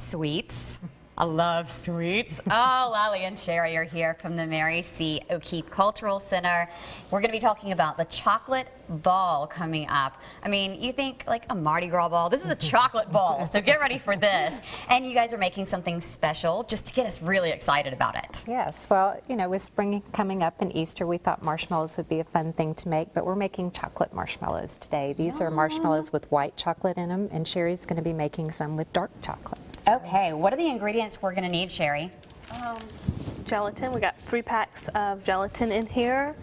sweets. I love sweets. Oh, Lally and Sherry are here from the Mary C. O'Keefe Cultural Center. We're going to be talking about the chocolate ball coming up. I mean, you think like a Mardi Gras ball. This is a chocolate ball, so get ready for this. And you guys are making something special just to get us really excited about it. Yes, well, you know, with spring coming up and Easter, we thought marshmallows would be a fun thing to make, but we're making chocolate marshmallows today. These are marshmallows with white chocolate in them, and Sherry's going to be making some with dark chocolate. Okay, what are the ingredients we're going to need, Sherry? Gelatin. We got 3 packs of gelatin in here,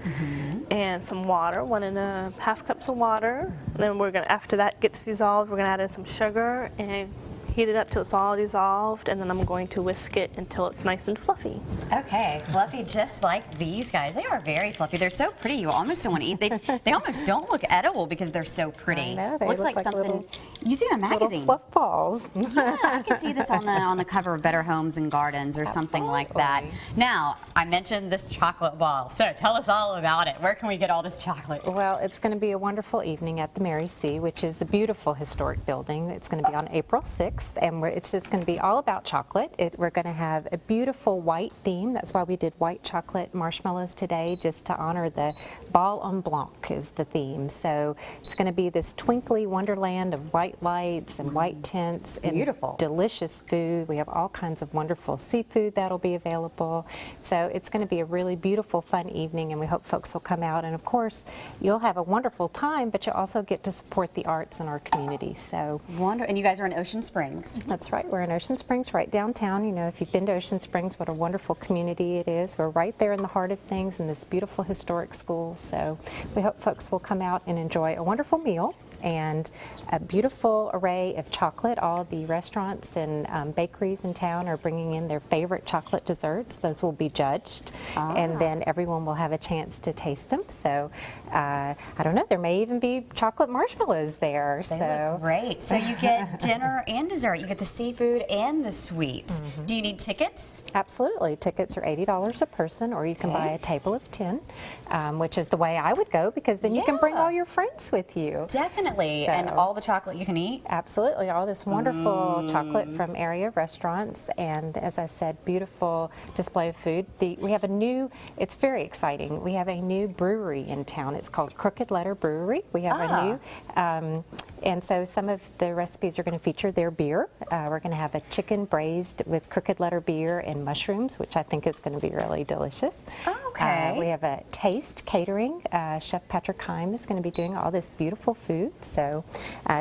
and some water, 1.5 cups of water. And then we're going to, after that gets dissolved, we're going to add in some sugar and heat it up till it's all dissolved, and then I'm going to whisk it until it's nice and fluffy. Okay, fluffy just like these guys. They are very fluffy. They're so pretty. You almost don't want to eat. They almost don't look edible because they're so pretty. I know, they Looks look like something little, you see in a magazine. Little fluff balls. Yeah, I can see this on the cover of Better Homes and Gardens or something like that. Now, I mentioned this chocolate ball, so tell us all about it. Where can we get all this chocolate? Well, it's going to be a wonderful evening at the Mary C., which is a beautiful historic building. It's going to be on April 6th, and it's just going to be all about chocolate. We're going to have a beautiful white theme. That's why we did white chocolate marshmallows today, just to honor the Ball en Blanc is the theme. So it's going to be this twinkly wonderland of white lights and white tints and beautiful, delicious food. We have all kinds of wonderful seafood that'll be available. So it's going to be a really beautiful, fun evening, and we hope folks will come out. And of course, you'll have a wonderful time, but you'll also get to support the arts in our community. So and you guys are in Ocean Springs. That's right. We're in Ocean Springs, right downtown. You know, if you've been to Ocean Springs, what a wonderful community it is. We're right there in the heart of things in this beautiful historic school. So we hope folks will come out and enjoy a wonderful meal and a beautiful array of chocolate. All the restaurants and bakeries in town are bringing in their favorite chocolate desserts. Those will be judged, and then everyone will have a chance to taste them. So I don't know, there may even be chocolate marshmallows there. They look great. So you get dinner and dessert. You get the seafood and the sweets. Do you need tickets? Absolutely. Tickets are $80 a person, or you can buy a table of 10, which is the way I would go, because then you can bring all your friends with you. Definitely. So, and all the chocolate you can eat? Absolutely. All this wonderful chocolate from area restaurants, and as I said, beautiful display of food. We have a new, it's very exciting, we have a new brewery in town. It's called Crooked Letter Brewery. We have a new, and so some of the recipes are going to feature their beer. We're going to have a chicken braised with Crooked Letter beer and mushrooms, which I think is going to be really delicious. Okay. We have a taste catering. Chef Patrick Heim is going to be doing all this beautiful food. So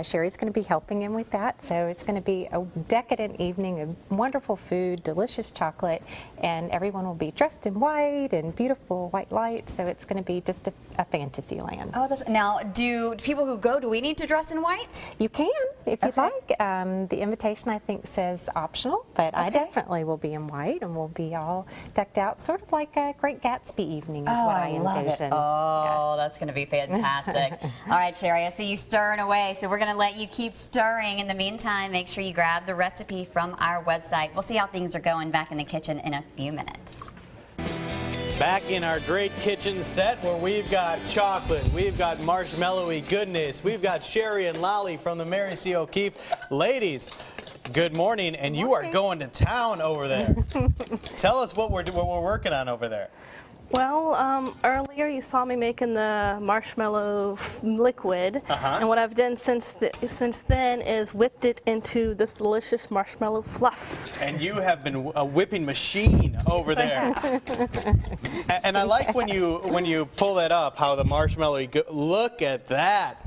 Sherry's going to be helping him with that. So it's going to be a decadent evening of wonderful food, delicious chocolate, and everyone will be dressed in white and beautiful white lights. So it's going to be just a fantasy land. Oh, now, do people who go, do we need to dress in white? You can, if you'd like. The invitation, I think, says optional, but I definitely will be in white, and we'll be all decked out, sort of like a Great Gatsby evening is what I envision. Oh, that's going to be fantastic. All right, Sherry, I see you stirring away, so we're going to let you keep stirring. In the meantime, make sure you grab the recipe from our website. We'll see how things are going back in the kitchen in a few minutes. Back in our great kitchen set where we've got chocolate, we've got marshmallowy goodness, we've got Sherry and Lally from the Mary C. O'Keefe. Ladies, good morning, and you are going to town over there. Tell us what we're working on over there. Well, earlier you saw me making the marshmallow liquid, and what I've done since then is whipped it into this delicious marshmallow fluff. And you have been a whipping machine over there. And I like when you pull that up, how the marshmallow, look at that.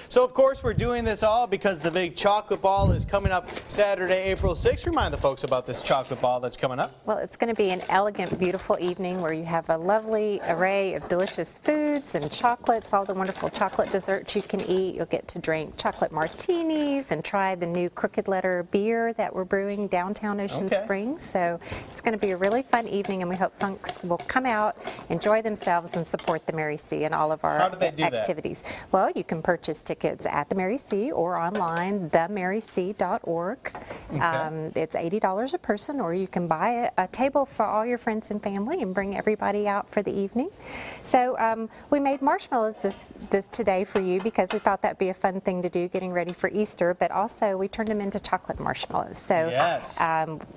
So of course we're doing this all because the big chocolate ball is coming up Saturday, April 6th. Remind the folks about this chocolate ball that's coming up. Well, it's going to be an elegant, beautiful evening where you have a lovely array of delicious foods and chocolates, all the wonderful chocolate desserts you can eat. You'll get to drink chocolate martinis and try the new Crooked Letter beer that we're brewing downtown Ocean Springs. So it's going to be a really fun evening, and we hope folks will come out, enjoy themselves, and support the Mary C. and all of our activities. Well, you can purchase tickets at the Mary C or online, themaryc.org. It's $80 a person, or you can buy a table for all your friends and family and bring everybody out for the evening. So we made marshmallows this today for you because we thought that'd be a fun thing to do getting ready for Easter, but also we turned them into chocolate marshmallows. So yes.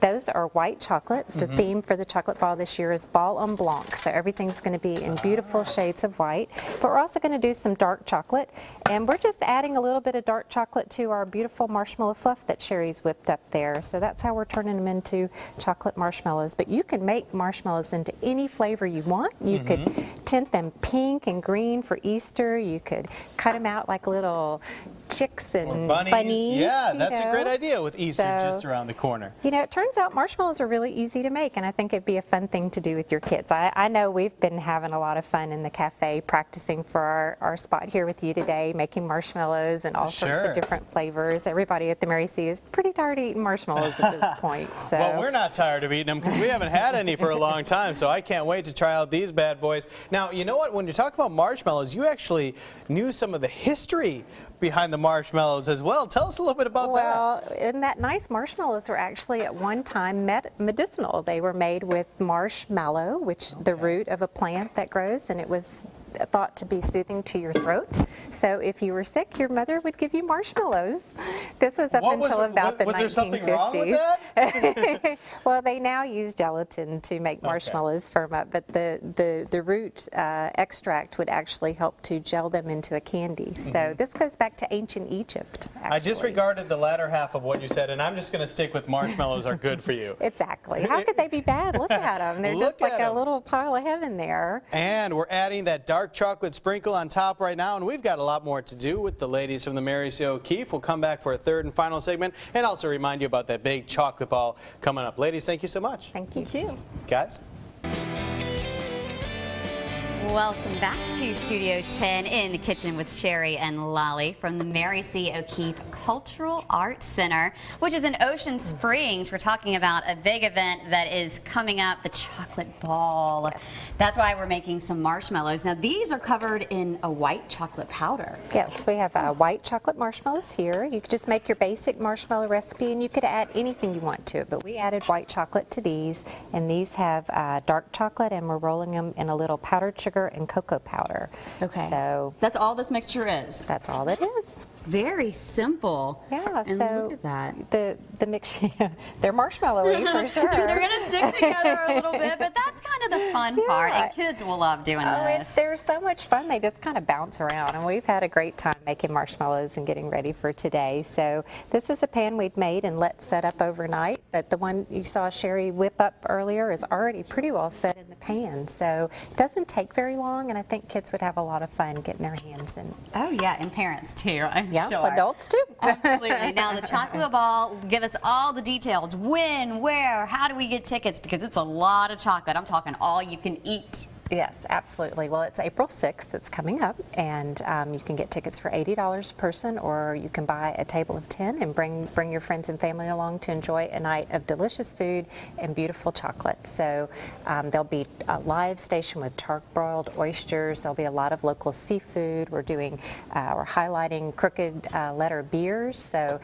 Those are white chocolate. The theme for the chocolate ball this year is Ball en Blanc. So everything's going to be in beautiful shades of white, but we're also going to do some dark chocolate, and we're just adding a little bit of dark chocolate to our beautiful marshmallow fluff that Sherry's whipped up there. So that's how we're turning them into chocolate marshmallows. But you can make marshmallows into any flavor you want. You could tint them pink and green for Easter. You could cut them out like little chicks and bunnies. Yeah, that's a great idea with Easter just around the corner. You know, it turns out marshmallows are really easy to make, and I think it'd be a fun thing to do with your kids. I know we've been having a lot of fun in the cafe practicing for our spot here with you today, making marshmallows and all sorts of different flavors. Everybody at the Mary C is pretty tired of eating marshmallows at this point. So. Well, we're not tired of eating them because we haven't had any for a long time, so I can't wait to try out these bad boys. Now, you know what? When you talk about marshmallows, you actually knew some of the history behind the marshmallows as well. Tell us a little bit about that. Well, isn't that nice? Marshmallows were actually at one time medicinal. They were made with marshmallow, which the root of a plant that grows, and it was thought to be soothing to your throat. So if you were sick, your mother would give you marshmallows. This was up until about the 1950s. Was there something wrong with that? Well, they now use gelatin to make marshmallows firm up, but the root extract would actually help to gel them into a candy. So this goes back to ancient Egypt, actually. I disregarded the latter half of what you said, and I'm just going to stick with marshmallows are good for you. Exactly. How could they be bad? Look at them. They're just like a little pile of heaven there. And we're adding that dark chocolate sprinkle on top right now, and we've got a lot more to do with the ladies from the Mary C. O'Keefe. We'll come back for a third and final segment and also remind you about that big chocolate ball coming up. Ladies, thank you so much. Thank you. Thank you. Guys? Welcome back to Studio 10 in the kitchen with Sherry and Lolly from the Mary C. O'Keefe Cultural Arts Center, which is in Ocean Springs. We're talking about a big event that is coming up, the chocolate ball. Yes. That's why we're making some marshmallows. Now, these are covered in a white chocolate powder. Yes, we have white chocolate marshmallows here. You could just make your basic marshmallow recipe, and you could add anything you want to it, but we added white chocolate to these, and these have dark chocolate, and we're rolling them in a little powdered sugar and cocoa powder. Okay. So that's all this mixture is. that's all it is. Very simple. Yeah, and so look at that. the mixture, they're marshmallowy for sure. They're going to stick together a little bit, but that's kind of the fun part, and kids will love doing this. They're so much fun. They just kind of bounce around, and we've had a great time making marshmallows and getting ready for today. So this is a pan we'd made and let set up overnight, but the one you saw Sherry whip up earlier is already pretty well set in the pan. So it doesn't take very long, and I think kids would have a lot of fun getting their hands in. Oh yeah, and parents too, I'm Yeah, sure. adults too. Absolutely. Now the chocolate ball, give us all the details. When, where, how do we get tickets? Because it's a lot of chocolate. I'm talking all you can eat. Yes, absolutely. Well, it's April 6th. It's coming up, and you can get tickets for $80 a person, or you can buy a table of 10 and bring your friends and family along to enjoy a night of delicious food and beautiful chocolate. So there'll be a live station with char-broiled oysters. There'll be a lot of local seafood. We're highlighting crooked letter beers. So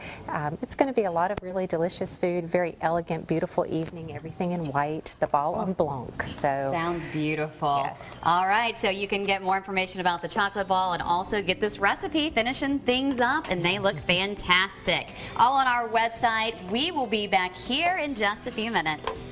it's going to be a lot of really delicious food. Very elegant, beautiful evening. Everything in white. The ball en blanc. So sounds beautiful. Yes. All right, so you can get more information about the chocolate ball and also get this recipe, finishing things up, and they look fantastic. All on our website. We will be back here in just a few minutes.